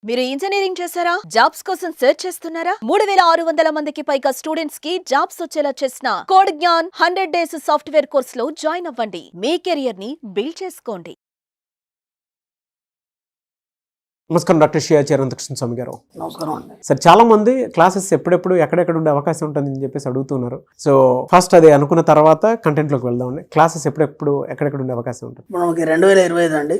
మీరు ఇంజనీరింగ్ చేశారా? జాబ్స్ కోసం సెర్చ్ చేస్తున్నారా? 3600 మందికి పైగా స్టూడెంట్స్ కి జాబ్స్ వచ్చేలా చేసిన కోడ్ జ్ఞాన్ 100 డేస్ సాఫ్ట్వేర్ కోర్సులో జాయిన్ అవ్వండి. మీ కెరియర్ ని బిల్డ్ చేసుకోండి. నమస్కారం డాక్టర్ షియా చిరంతకృష్ణ స్వామి గారు. నమస్కారం అండి. సార్, చాలా మంది క్లాసెస్ ఎప్పుడెప్పుడు ఎక్కడెక్కడ ఉండే అవకాశం ఉంటుంది అని చెప్పేసి అడుగుతున్నారు. సో ఫస్ట్ అది అనుకున్న తర్వాత కంటెంట్లోకి వెళ్దామండి. క్లాసెస్ ఎప్పుడెప్పుడు ఎక్కడెక్కడ ఉండే అవకాశం ఉంటుంది? మనకి 2025 అండి.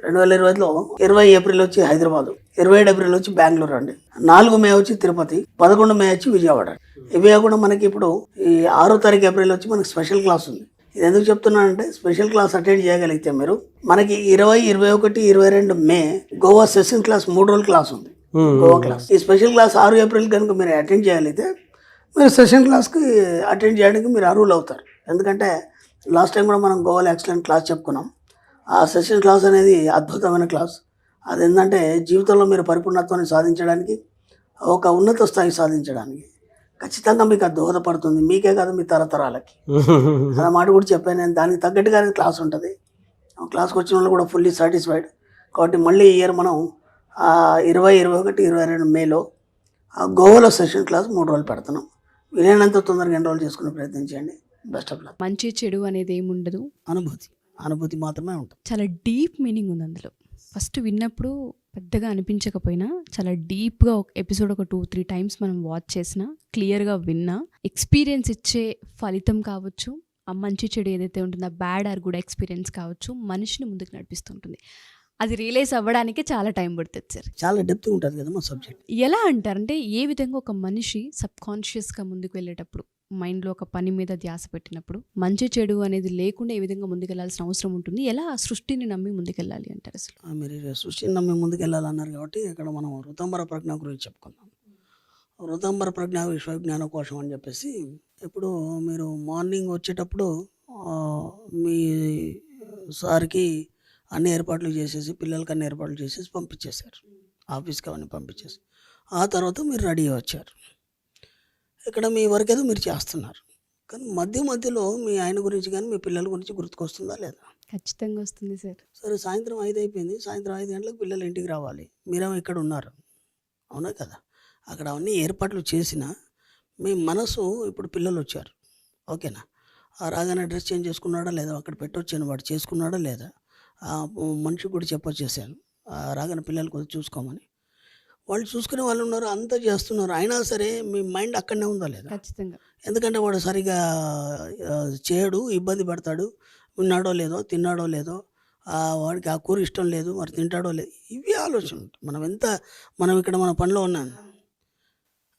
2025లో 20 ఏప్రిల్ వచ్చి హైదరాబాద్, 27 ఏప్రిల్ వచ్చి బెంగళూరు అండి, 4 మే వచ్చి తిరుపతి, 11 మే వచ్చి విజయవాడ. ఇవి కాకుండా మనకి ఇప్పుడు ఈ 6 తారీఖు ఏప్రిల్ వచ్చి మనకి స్పెషల్ క్లాస్ ఉంది. ఇది ఎందుకు చెప్తున్నానంటే, స్పెషల్ క్లాస్ అటెండ్ చేయగలిగితే మీరు మనకి 20, 21, 22 మే గోవా సెషన్ క్లాస్ 3 రోజుల క్లాస్ ఉంది. గోవా క్లాస్. ఈ స్పెషల్ క్లాస్ 6 ఏప్రిల్ కనుక మీరు అటెండ్ చేయగలిగితే మీరు సెషన్ క్లాస్కి అటెండ్ చేయడానికి మీరు అర్హులు అవుతారు. ఎందుకంటే లాస్ట్ టైం కూడా మనం గోవాలో ఎక్సలెంట్ క్లాస్ చెప్పుకున్నాం. ఆ సెషన్ క్లాస్ అనేది అద్భుతమైన క్లాస్. అది ఏంటంటే జీవితంలో మీరు పరిపూర్ణత్వాన్ని సాధించడానికి, ఒక ఉన్నత స్థాయి సాధించడానికి ఖచ్చితంగా మీకు అది దోహదపడుతుంది. మీకే కాదు, మీ తరతరాలకి. అలా మాట కూడా చెప్పాను నేను. దానికి తగ్గట్టుగానే క్లాస్ ఉంటుంది. క్లాస్కి వచ్చిన వాళ్ళు కూడా ఫుల్లీ సాటిస్ఫైడ్. కాబట్టి మళ్ళీ ఈ ఇయర్ మనం 20, 21, 22 మేలో గోవాలో సెషన్ క్లాస్ 3 రోజులు పెడుతున్నాం. వీలైనంత తొందరగా ఎన్రోల్ చేసుకునే ప్రయత్నం చేయండి. Best of luck. మంచి చెడు అనేది ఏముండదు, అనుభూతి మాత్రమే ఉంటుంది. చాలా డీప్ మీనింగ్ ఉంది అందులో. ఫస్ట్ విన్నప్పుడు పెద్దగా అనిపించకపోయినా చాలా డీప్గా ఒక ఎపిసోడ్ ఒక 2-3 టైమ్స్ మనం వాచ్ చేసినా, క్లియర్గా విన్నా, ఎక్స్పీరియన్స్ ఇచ్చే ఫలితం కావచ్చు, ఆ మంచి చెడు ఏదైతే ఉంటుందో బ్యాడ్ ఆర్ గుడ్ ఎక్స్పీరియన్స్ కావచ్చు, మనిషిని ముందుకు నడిపిస్తుంటుంది. అది రియలైజ్ అవ్వడానికి చాలా టైం పడుతుంది సార్. చాలా డెప్త్ ఉంటుంది కదా మా సబ్జెక్ట్. ఎలా అంటారంటే, ఏ విధంగా ఒక మనిషి సబ్కాన్షియస్గా ముందుకు వెళ్ళేటప్పుడు, మైండ్లో ఒక పని మీద ధ్యాస పెట్టినప్పుడు మంచి చెడు అనేది లేకుండా ఏ విధంగా ముందుకెళ్లాల్సిన అవసరం ఉంటుంది, ఎలా ఆ సృష్టిని నమ్మి ముందుకెళ్ళాలి అంటారు అసలు? మీరు సృష్టిని నమ్మి ముందుకెళ్ళాలన్నారు కాబట్టి ఇక్కడ మనం ఋతంబర ప్రజ్ఞ గురించి చెప్పుకుందాం. ఋతంబర ప్రజ్ఞ విశ్వజ్ఞాన కోశం అని చెప్పేసి, ఇప్పుడు మీరు మార్నింగ్ వచ్చేటప్పుడు మీ సార్కి అన్ని ఏర్పాట్లు చేసేసి, పిల్లలకి అన్ని ఏర్పాట్లు చేసేసి పంపించేశారు, ఆఫీస్కి అవన్నీ పంపించేసి. ఆ తర్వాత మీరు రెడీ వచ్చారు. ఇక్కడ మీ వర్క్ ఏదో మీరు చేస్తున్నారు, కానీ మధ్యలో మీ ఆయన గురించి కానీ మీ పిల్లల గురించి గుర్తుకొస్తుందా లేదా? ఖచ్చితంగా వస్తుంది సార్. సరే, సాయంత్రం 5 అయిపోయింది. సాయంత్రం 5 గంటలకు పిల్లలు ఇంటికి రావాలి. మీరేమో ఇక్కడ ఉన్నారు, అవునా కదా? అక్కడ అవన్నీ ఏర్పాట్లు చేసినా మీ మనసు, ఇప్పుడు పిల్లలు వచ్చారు, ఓకేనా? రాగానే డ్రెస్ చేంజ్ చేసుకున్నాడా లేదా, అక్కడ పెట్టొచ్చాను వాడు చేసుకున్నాడా లేదా, మనిషికి కూడా చెప్పొచ్చేసాను రాగానే పిల్లలు కొద్దిగా చూసుకోమని. వాళ్ళు చూసుకునే వాళ్ళు ఉన్నారు, అంతా చేస్తున్నారు. అయినా సరే మీ మైండ్ అక్కడనే ఉందా లేదా? ఖచ్చితంగా. ఎందుకంటే వాడు సరిగా చేయడు, ఇబ్బంది పడతాడు, ఉన్నాడో లేదో, తిన్నాడో లేదో, వాడికి ఆ కూర ఇష్టం లేదు, మరి తింటాడో లేదు, ఇవి ఆలోచన. మనం ఇక్కడ మన పనిలో ఉన్నాను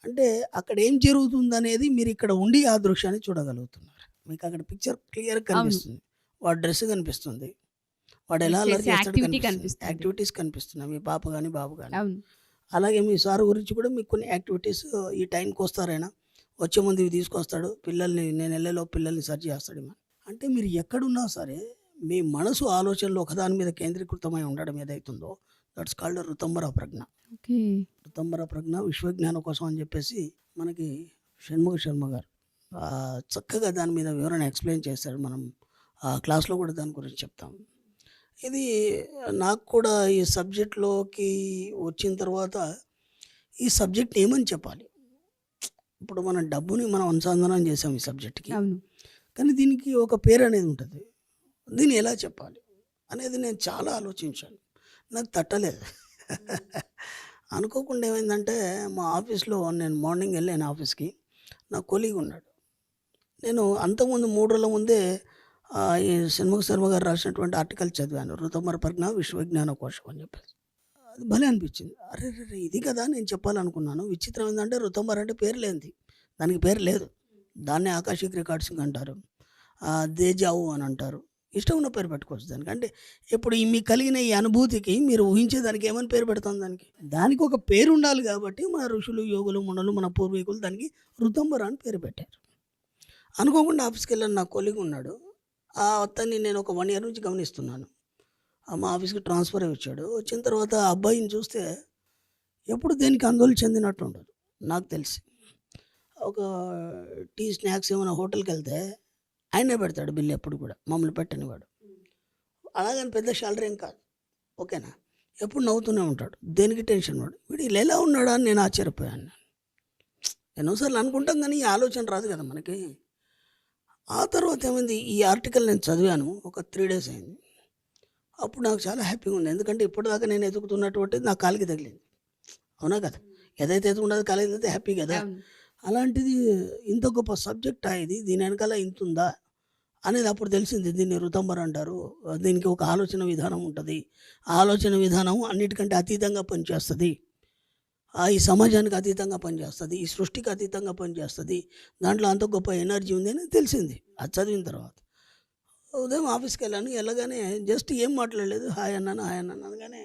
అంటే అక్కడ ఏం జరుగుతుంది అనేది మీరు ఇక్కడ ఉండి ఆ దృశ్యాన్ని చూడగలుగుతున్నారు. మీకు అక్కడ పిక్చర్ క్లియర్ కనిపిస్తుంది. వాడు డ్రెస్ కనిపిస్తుంది, వాడు ఎలా అల్లరి చేస్తాడు కనిపిస్తుంది, యాక్టివిటీస్ కనిపిస్తున్నాయి, మీ పాప కానీ బాబు కానీ. అలాగే మీ సార్ గురించి కూడా మీకు కొన్ని యాక్టివిటీస్, ఈ టైంకి వస్తారైనా, వచ్చే ముందు ఇవి తీసుకొస్తాడు, పిల్లల్ని నేను వెళ్ళేలో పిల్లల్ని సర్చ్ చేస్తాడు. అంటే మీరు ఎక్కడున్నా సరే మీ మనసు ఆలోచనలు ఒకదాని మీద కేంద్రీకృతమై ఉండడం ఏదైతుందో, దట్స్ కాల్డ్ ఋతంబర ప్రజ్ఞ. ఋతంబర ప్రజ్ఞ విశ్వజ్ఞానం కోసం అని చెప్పేసి మనకి షణ్ముఖ శర్మ గారు చక్కగా దాని మీద వివరణ ఎక్స్ప్లెయిన్ చేశారు. మనం ఆ క్లాస్లో కూడా దాని గురించి చెప్తాం. ఇది నాకు కూడా ఈ సబ్జెక్ట్లోకి వచ్చిన తర్వాత ఈ సబ్జెక్ట్ ఏమని చెప్పాలి. ఇప్పుడు మన డబ్బుని మనం అనుసంధానం చేసాం ఈ సబ్జెక్ట్కి, కానీ దీనికి ఒక పేరు అనేది ఉంటుంది. దీన్ని ఎలా చెప్పాలి అనేది నేను చాలా ఆలోచించాను, నాకు తట్టలేదు. అనుకోకుండా ఏమైందంటే, మా ఆఫీస్లో నేను మార్నింగ్ వెళ్ళాను ఆఫీస్కి. నా కొలీగ్ ఉన్నాడు. నేను అంతకుముందు 3 రోజుల ముందే ఈ షణ్ముఖ శర్మ గారు రాసినటువంటి ఆర్టికల్ చదివాను, ఋతంబర ప్రజ్ఞ విశ్వజ్ఞాన కోశం అని చెప్పేసి. అది భలే అనిపించింది. అరే ఇది కదా నేను చెప్పాలనుకున్నాను. విచిత్రం ఏంటంటే, ఋతంబర అంటే పేరు లేనిది, దానికి పేరు లేదు. దాన్నే ఆకాశిక్ రికార్డ్సింగ్ అంటారు, దేజావు అని అంటారు. ఇష్టం ఉన్న పేరు పెట్టుకోవచ్చు దానికి. అంటే ఇప్పుడు మీకు కలిగిన ఈ అనుభూతికి మీరు ఊహించేదానికి ఏమని పేరు పెడతాం, దానికి ఒక పేరు ఉండాలి. కాబట్టి మన ఋషులు, యోగులు, మునులు, మన పూర్వీకులు దానికి ఋతంబర అని పేరు పెట్టారు. అనుకోకుండా ఆఫీస్కి వెళ్ళాను, నా కొలీగ్ ఉన్నాడు. ఆ అతన్ని నేను ఒక 1 year నుంచి గమనిస్తున్నాను. మా ఆఫీస్కి ట్రాన్స్ఫర్ అయ్యి వచ్చాడు. వచ్చిన తర్వాత ఆ అబ్బాయిని చూస్తే ఎప్పుడు దేనికి ఆందోళన చెందినట్టు ఉండదు. నాకు తెలిసి ఒక టీ, స్నాక్స్ ఏమైనా హోటల్కి వెళ్తే ఆయనే పెడతాడు బిల్లు, ఎప్పుడు కూడా మమ్మల్ని పెట్టనివాడు. అలాగని పెద్ద శాలరీ ఏం కాదు, ఓకేనా? ఎప్పుడు నవ్వుతూనే ఉంటాడు, దేనికి టెన్షన్ వాడు. వీడు ఇలా ఎలా ఉన్నాడా అని నేను ఆశ్చర్యపోయాను. ఎన్నోసార్లు అనుకుంటాం కానీ ఈ ఆలోచన రాదు కదా మనకి. ఆ తర్వాత ఏమైంది, ఈ ఆర్టికల్ నేను చదివాను, ఒక 3 days అయింది. అప్పుడు నాకు చాలా హ్యాపీగా ఉంది. ఎందుకంటే ఇప్పటిదాకా నేను ఎదుగుతున్నటువంటిది నా కాలికి తగిలింది. అవునా కదా? ఏదైతే ఎదుగుండదో కాలేజ్ అయితే హ్యాపీ కదా. అలాంటిది ఇంత గొప్ప సబ్జెక్టా ఇది, దీని వెనకాల ఇంత ఉందా అనేది అప్పుడు తెలిసింది. దీన్ని ఋతంబర్ అంటారు. దీనికి ఒక ఆలోచన విధానం ఉంటుంది. ఆ ఆలోచన విధానం అన్నిటికంటే అతీతంగా పనిచేస్తుంది. ఈ సమాజానికి అతీతంగా పనిచేస్తుంది, ఈ సృష్టికి అతీతంగా పనిచేస్తుంది. దాంట్లో అంత గొప్ప ఎనర్జీ ఉంది అని తెలిసింది అది చదివిన తర్వాత. ఉదయం ఆఫీస్కి వెళ్ళాను. వెళ్ళగానే జస్ట్ ఏం మాట్లాడలేదు, హాయ్ అన్నాను అనగానే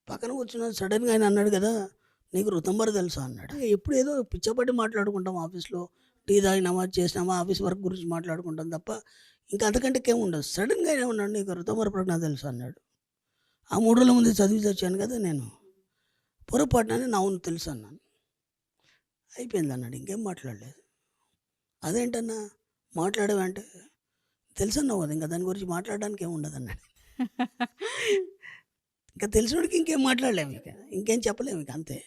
పక్కన కూర్చున్నాను. సడన్గా ఆయన అన్నాడు కదా, నీకు ఋతంబర్ తెలుసా అన్నాడు. ఎప్పుడు ఏదో పిచ్చపట్టి మాట్లాడుకుంటాం ఆఫీస్లో, టీ తాగినామా చేసినామా ఆఫీస్ వర్క్ గురించి మాట్లాడుకుంటాం తప్ప ఇంకా అంతకంటే ఏం ఉండదు. సడన్గా ఆయన ఏమన్నాడు, నీకు ఋతంబర్ ప్రజ్ఞ తెలుసా అన్నాడు. ఆ 3 రోజుల ముందు చదివి వచ్చాను కదా నేను, పొరపాటునని నా అవును తెలుసు అన్నాను. అయిపోయింది అన్నాడు, ఇంకేం మాట్లాడలేదు. అదేంటన్నా మాట్లాడేవంటే తెలుసు అన్నావు కదా, ఇంకా దాని గురించి మాట్లాడడానికి ఏమి ఉండదు అన్నాడు. ఇంకా తెలిసినోడికి ఇంకేం మాట్లాడలేము, ఇంకేం చెప్పలేము ఇక అంతే.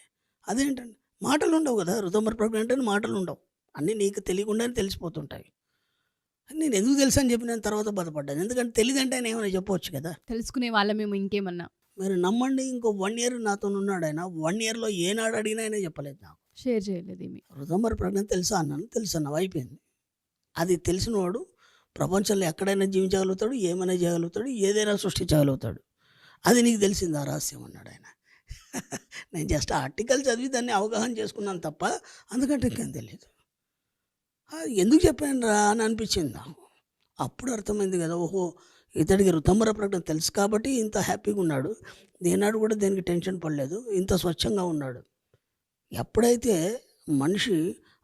అదేంటండి మాటలు ఉండవు కదా, ఋతంబర్ ప్రజ్ఞ అంటే మాటలు ఉండవు, అన్నీ నీకు తెలియకుండానే తెలిసిపోతుంటాయి. నేను ఎందుకు తెలుసు అని చెప్పి నేను తర్వాత బాధపడ్డాను. ఎందుకంటే తెలియదంటే ఆయన ఏమైనా చెప్పవచ్చు కదా. తెలుసుకునే వాళ్ళమేమో ఇంకేమన్నా. మీరు నమ్మండి, ఇంకో 1 year నాతో ఉన్నాడు ఆయన. 1 yearలో ఏనాడు అడిగినా ఆయన చెప్పలేదు నాకు. షేర్ చేయలేదు ఏమి. ఋతంబర్ ప్రజ్ఞ తెలుసా అన్నాను, తెలుసు అన్నావు, అయిపోయింది. అది తెలిసినవాడు ప్రపంచంలో ఎక్కడైనా జీవించగలుగుతాడు, ఏమైనా చేయగలుగుతాడు, ఏదైనా సృష్టించగలుగుతాడు. అది నీకు తెలిసింది ఆ రహస్యం అన్నాడు ఆయన. నేను జస్ట్ ఆర్టికల్ చదివి దాన్ని అవగాహన చేసుకున్నాను తప్ప అందుకంటే ఇంకేం తెలియదు. ఎందుకు చెప్పాను రా అని అనిపించింది నాకు. అప్పుడు అర్థమైంది కదా, ఓహో ఇతడికి ఋతంబర ప్రజ్ఞ తెలుసు కాబట్టి ఇంత హ్యాపీగా ఉన్నాడు, దేనాడు కూడా దేనికి టెన్షన్ పడలేదు, ఇంత స్వచ్ఛంగా ఉన్నాడు. ఎప్పుడైతే మనిషి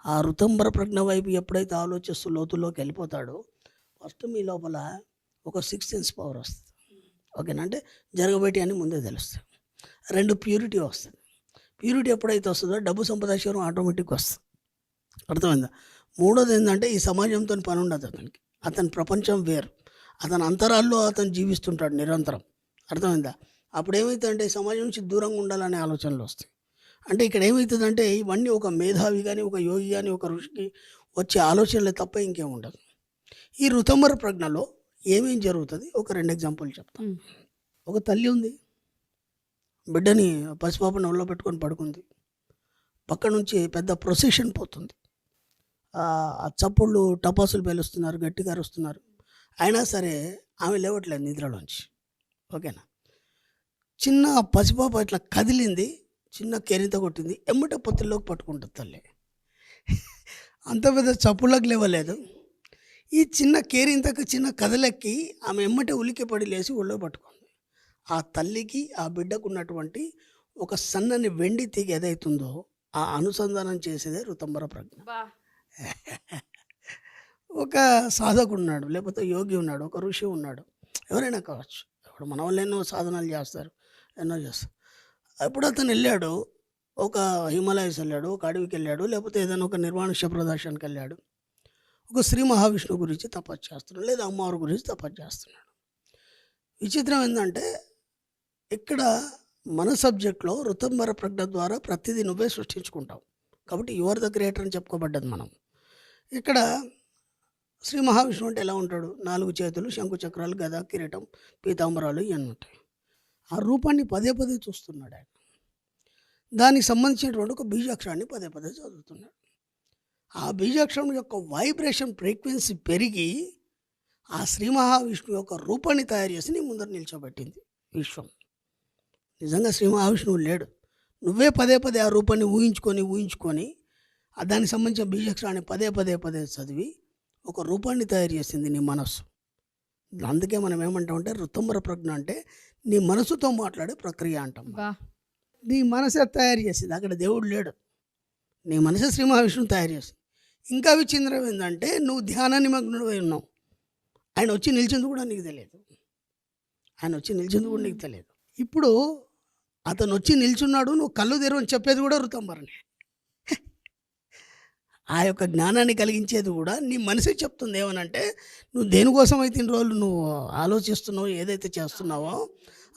ఆ ఋతంబర ప్రజ్ఞ వైపు ఎప్పుడైతే ఆలోచిస్తూ లోతుల్లోకి వెళ్ళిపోతాడో ఫస్ట్ మీ లోపల ఒక 6th sense పవర్ వస్తుంది. ఓకేనా? అంటే జరగబెట్టి అని ముందే తెలుస్తుంది. 2 ప్యూరిటీ వస్తుంది. ప్యూరిటీ ఎప్పుడైతే వస్తుందో డబ్బు సంపదాశయం ఆటోమేటిక్గా వస్తుంది. అర్థమైందా? 3వది ఏంటంటే ఈ సమాజంతో పని ఉండదు అతనికి. అతని ప్రపంచం వేరు, అతని అంతరాల్లో అతను జీవిస్తుంటాడు నిరంతరం. అర్థమైందా? అప్పుడు ఏమవుతుందంటే సమాజం నుంచి దూరంగా ఉండాలనే ఆలోచనలు వస్తాయి. అంటే ఇక్కడ ఏమవుతుందంటే ఇవన్నీ ఒక మేధావి కానీ, ఒక యోగి కానీ, ఒక ఋషికి వచ్చే ఆలోచనలే తప్ప ఇంకేం ఉండదు. ఈ ఋతంబర ప్రజ్ఞలో ఏమేం జరుగుతుంది ఒక 2 ఎగ్జాంపుల్ చెప్తాను. ఒక తల్లి ఉంది, బిడ్డని పసిపాపని ఒళ్ళో పెట్టుకొని పడుకుంది. పక్క నుంచి పెద్ద ప్రొసెషన్ పోతుంది. ఆ చప్పుళ్ళు టపాసులు పేలుస్తున్నారు, గట్టిగా అరుస్తున్నారు. అయినా సరే ఆమె లేవట్లేదు నిద్రలోంచి. ఓకేనా? చిన్న పసిపాప ఇట్లా కదిలింది, చిన్న కెరింత కొట్టింది, ఎమ్మటే పొత్తుల్లోకి పట్టుకుంటుంది తల్లి. అంత పెద్ద చప్పుళ్ళకి లేవలేదు. ఈ చిన్న కేరింతకు చిన్న కదలెక్కి ఆమె ఎమ్మటే ఉలికి పడి లేచి ఒళ్ళో పట్టుకుంది. ఆ తల్లికి ఆ బిడ్డకు ఉన్నటువంటి ఒక సన్నని వెండి తీగ ఏదైతుందో ఆ అనుసంధానం చేసేదే ఋతంబర ప్రజ్ఞ. ఒక సాధకుడు ఉన్నాడు, లేకపోతే యోగి ఉన్నాడు, ఒక ఋషి ఉన్నాడు, ఎవరైనా కావచ్చు. ఇప్పుడు మన వాళ్ళు ఎన్నో సాధనాలు చేస్తారు, ఎన్నో చేస్తారు. ఇప్పుడు అతను వెళ్ళాడు, ఒక హిమాలయస్ వెళ్ళాడు, ఒక అడవికి వెళ్ళాడు, లేకపోతే ఏదైనా ఒక నిర్మానుష్య ప్రదర్శనకి వెళ్ళాడు. ఒక శ్రీ మహావిష్ణువు గురించి తపస్సు చేస్తున్నాడు, లేదా అమ్మవారి గురించి తపస్సు చేస్తున్నాడు. విచిత్రం ఏంటంటే ఇక్కడ మన సబ్జెక్ట్లో ఋతంబర ప్రజ్ఞ ద్వారా ప్రతిదీ నువ్వే సృష్టించుకుంటావు కాబట్టి యువర్ ద క్రియేటర్ అని చెప్పుకోబడ్డది మనం. ఇక్కడ శ్రీ మహావిష్ణువు అంటే ఎలా ఉంటాడు? 4 చేతులు, శంకు చక్రాలు, గద, కిరీటం, పీతాంబరాలు ఇవన్నీ ఉంటాయి. ఆ రూపాన్ని పదే పదే చూస్తున్నాడు ఆయన. దానికి సంబంధించినటువంటి ఒక బీజాక్షరాన్ని పదే పదే చదువుతున్నాడు. ఆ బీజాక్షరం యొక్క వైబ్రేషన్ ఫ్రీక్వెన్సీ పెరిగి ఆ శ్రీ మహావిష్ణువు యొక్క రూపాన్ని తయారు చేసి నీ ముందర నిల్చోబెట్టింది విశ్వం. నిజంగా శ్రీ మహావిష్ణువు లేడు, నువ్వే పదే పదే ఆ రూపాన్ని ఊహించుకొని దానికి సంబంధించిన బీజాక్షరాన్ని పదే పదే చదివి ఒక రూపాన్ని తయారు చేసింది నీ మనస్సు. అందుకే మనం ఏమంటామంటే ఋతంబర ప్రజ్ఞ అంటే నీ మనసుతో మాట్లాడే ప్రక్రియ అంటాం. నీ మనసే తయారు చేసింది, అక్కడ దేవుడు లేడు, నీ మనసే శ్రీ మహావిష్ణువు తయారు చేసింది. ఇంకా విచిత్రం ఏంటంటే నువ్వు ధ్యాన నిమగ్నుడై ఉన్నావు, ఆయన వచ్చి నిలిచింది కూడా నీకు తెలియదు. ఇప్పుడు అతను వచ్చి నిల్చున్నాడు, నువ్వు కళ్ళు తెరవని చెప్పేది కూడా ఋతంబరనే. ఆ యొక్క జ్ఞానాన్ని కలిగించేది కూడా నీ మనసే చెప్తుంది. ఏమనంటే నువ్వు దేనికోసం అయితే ఇన్ని రోజులు నువ్వు ఆలోచిస్తున్నావు, ఏదైతే చేస్తున్నావో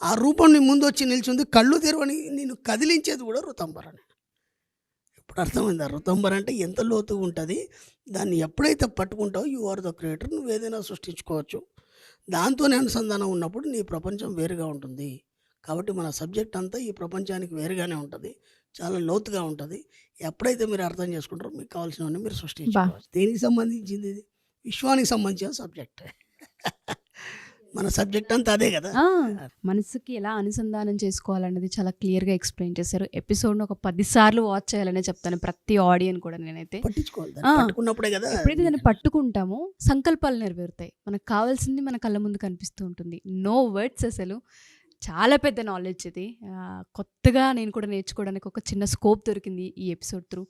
ఆ రూపం నీ ముందు వచ్చి నిల్చుంది, కళ్ళు తెరవని నేను కదిలించేది కూడా ఋతంబరని. ఇప్పుడు అర్థమైందా? ఋతంబర అంటే ఎంత లోతుగా ఉంటుంది. దాన్ని ఎప్పుడైతే పట్టుకుంటావో యు ఆర్ ద క్రియేటర్. నువ్వు ఏదైనా సృష్టించుకోవచ్చు. దాంతోనే అనుసంధానం ఉన్నప్పుడు నీ ప్రపంచం వేరుగా ఉంటుంది. కాబట్టి మన సబ్జెక్ట్ అంతా ఈ ప్రపంచానికి వేరుగానే ఉంటుంది, చాలా లోతుగా ఉంటుంది. ఎప్పుడైతే మీరు అర్థం చేసుకుంటారో మీకు కావాల్సినవన్నీ మీరు సృష్టించుకోవచ్చు. దేనికి సంబంధించింది ఇది? విశ్వానికి సంబంధించిన సబ్జెక్ట్. మన సబ్జెక్ట్ అంతా అదే కదా. మనసుకి ఎలా అనుసంధానం చేసుకోవాలనేది చాలా క్లియర్గా ఎక్స్ప్లెయిన్ చేశారు. ఎపిసోడ్ను ఒక 10 సార్లు వాచ్ చేయాలనే చెప్తాను ప్రతి ఆడియన్ కూడా. నేనైతే పట్టించుకోవాలి, దాన్ని పట్టుకున్నప్పుడే కదా. ఎప్పుడైతే దాన్ని పట్టుకుంటామో సంకల్పాలు నెరవేరుతాయి. మనకు కావాల్సింది మన కళ్ళ ముందు కనిపిస్తూ ఉంటుంది. నో వర్డ్స్ అసలు. చాలా పెద్ద నాలెడ్జ్ ఇది. కొత్తగా నేను కూడా నేర్చుకోవడానికి ఒక చిన్న స్కోప్ దొరికింది ఈ episode through.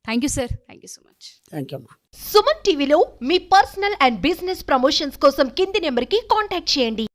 Thank you sir, thank you so much. Thank you అమ్మా. సుమన్ టీవీలో మీ పర్సనల్ అండ్ బిజినెస్ ప్రమోషన్స్ కోసం కింది నెంబర్కి కాంటాక్ట్ చేయండి.